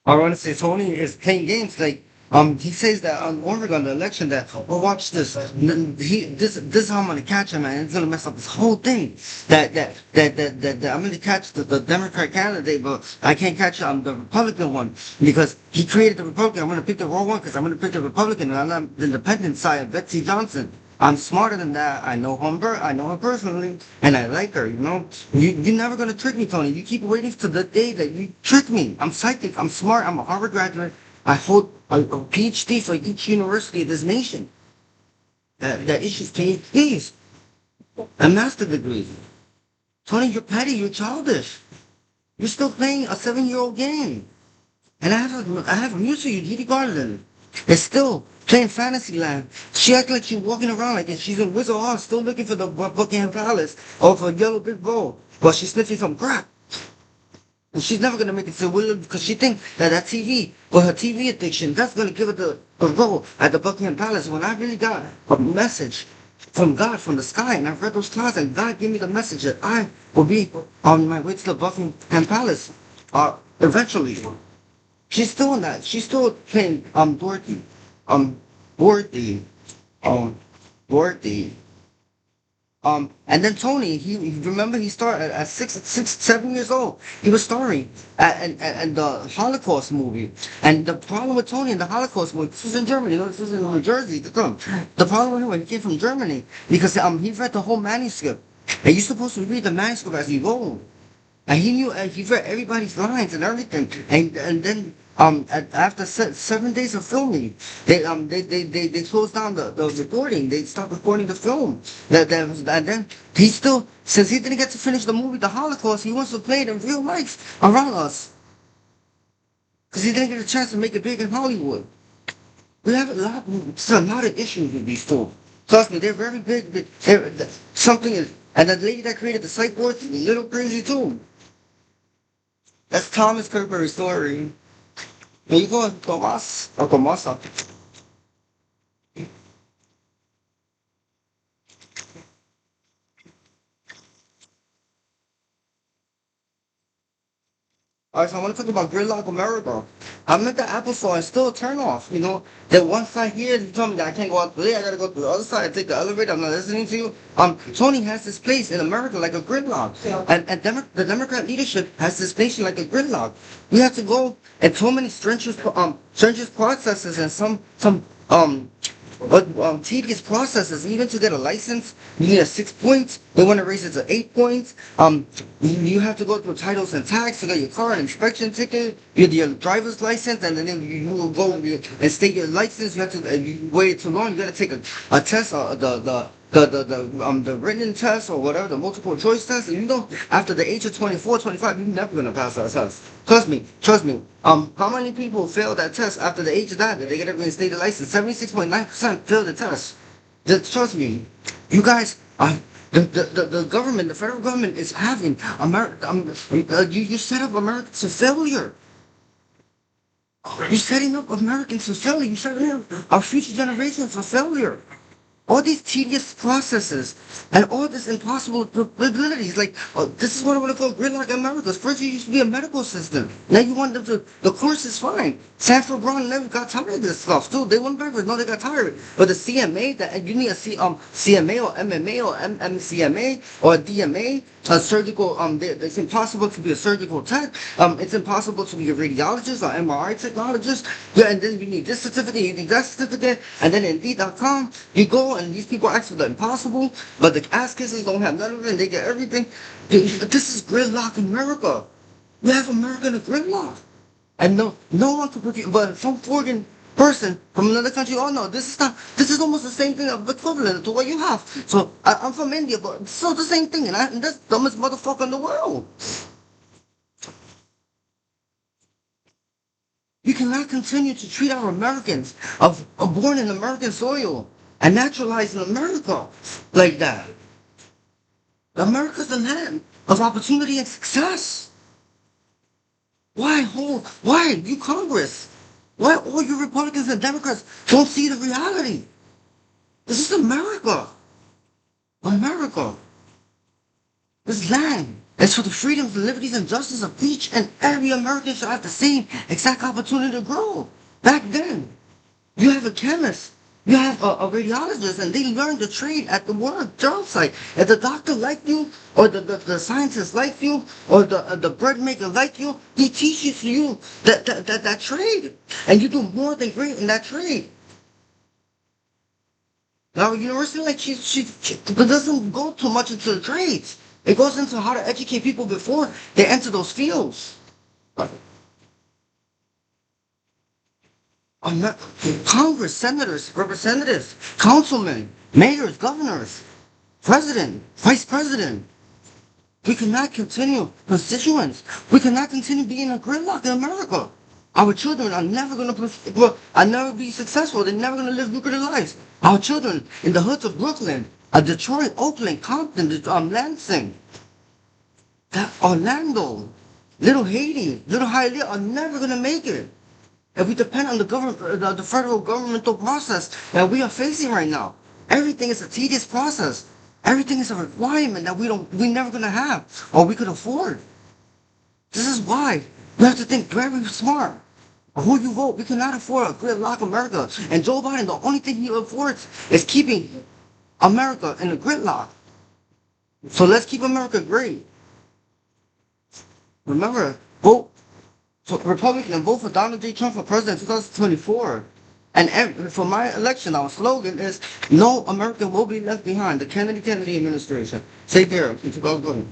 I want to say Tony is playing games like he says that on Oregon the election that watch this this is how I'm gonna catch him and it's gonna mess up this whole thing that I'm gonna catch the Democrat candidate but I can't catch the Republican one because he created the Republican. I'm gonna pick the wrong one because I'm gonna pick the Republican and I'm on the independent side of Betsy Johnson. I'm smarter than that. I know her personally, and I like her. You know, you're never gonna trick me, Tony. You keep waiting to the day that you trick me. I'm psychic. I'm smart. I'm a Harvard graduate. I hold a PhD for each university of this nation that issues PhDs and master degrees. Tony, you're petty. You're childish. You're still playing a 7-year-old game. And I have a news for you, Didi Garland. It's still playing Fantasyland. She acts like she's walking around like she's in Wizard Hall, still looking for the Buckingham Palace or for a yellow big bowl. But she's sniffing some crack. And she's never gonna make it to William because she thinks that TV, or her TV addiction, that's gonna give her the role at the Buckingham Palace. When I really got a message from God, from the sky, and I've read those clouds, and God gave me the message that I will be on my way to the Buckingham Palace, eventually. She's still in that. She's still playing Dorothy, Dorothy, um, Dorothy. And then Tony, remember he started at 7 years old. He was starring at the Holocaust movie. And the problem with Tony in the Holocaust movie, this was in Germany, you know, this was in New Jersey. The problem with him when he came from Germany because he read the whole manuscript. And you're supposed to read the manuscript as you go. And he knew, he read everybody's lines and everything. And then, after 7 days of filming, they closed down the recording. They stopped recording the film. And then he still, since he didn't get to finish the movie, The Holocaust, he wants to play it in real life around us. Because he didn't get a chance to make it big in Hollywood. We have there's a lot of issues with these two. Trust me, they're very big. Something is, and the lady that created the psych ward is a little crazy too. That's Thomas Kirkberry's story. Me dijo Tomás o Tomasa. Alright, so I want to talk about Gridlock America. I'm at the Apple Store and still a turn off. You know, that one side here, you told me that I can't go out there, I gotta go to the other side, take the elevator, I'm not listening to you. Tony has this place in America like a gridlock. And the Democrat leadership has this nation like a gridlock. We have to go and so many stringent processes and some tedious processes. Even to get a license, you need a 6 points. They want to raise it to 8 points. You have to go through titles and tax to get your car, an inspection ticket, your driver's license, and then you will go and state your license. You have to. You wait too long. You got to take a test, the written test or whatever, the multiple choice test. And you know, after the age of 24, 25, you're never gonna pass that test. Trust me. How many people fail that test after the age of that they get a reinstated license? 76.9% fail the test. Just trust me. You guys, the government, the federal government is having America. You set up America to failure. You're setting up Americans for failure. You're setting up our future generations for failure. All these tedious processes and all this impossible abilities. Like, this is what I want to call Gridlock America. First, you used to be a medical assistant. Now you want them to, the course is fine. Sanford Brown never got tired of this stuff, too. They went backwards. No, they got tired. But the CMA, you need a CMA or MMA or MCMA or a DMA, a surgical, it's impossible to be a surgical tech. It's impossible to be a radiologist or MRI technologist. Yeah, and then you need this certificate, you need that certificate, and then Indeed.com, you go and these people ask for the impossible, but the ass kissers don't have none of it and they get everything. This is Gridlock America. We have America in a gridlock. And no one can predict, but some foreign person from another country, oh no, this is almost the same thing, equivalent to what you have. So I'm from India, but it's still the same thing, and that's the dumbest motherfucker in the world. You cannot continue to treat our Americans of born in American soil and naturalized in America like that. America's the land of opportunity and success. Why you Congress? Why all you Republicans and Democrats don't see the reality? This is America. America. This land It's for the freedoms, the liberties, and justice of each and every American should have the same exact opportunity to grow. Back then, you have a chemist, you have a radiologist, and they learn the trade at the work job site. If the doctor like you, or the scientist like you, or the bread maker like you, he teaches you that trade, and you do more than great in that trade. Now, university, like, she doesn't go too much into the trades. It goes into how to educate people before they enter those fields. Amer- Congress, senators, representatives, councilmen, mayors, governors, president, vice president. We cannot continue, constituents. We cannot continue being a gridlock in America. Our children are never going to, are never be successful. They're never going to live lucrative lives. Our children in the hoods of Brooklyn, Detroit, Oakland, Compton, Lansing, Orlando, Little Haiti, Little Hialeah are never going to make it. If we depend on the government, the federal governmental process that we are facing right now, everything is a tedious process. Everything is a requirement that we're never gonna have or we could afford. This is why we have to think very smart. Who you vote, we cannot afford a gridlock America. And Joe Biden, the only thing he affords is keeping America in a gridlock. So let's keep America great. Remember, vote for Republican and vote for Donald J. Trump for president in 2024. And for my election, our slogan is "No American will be left behind." The Kennedy administration. Take care. Keep on going.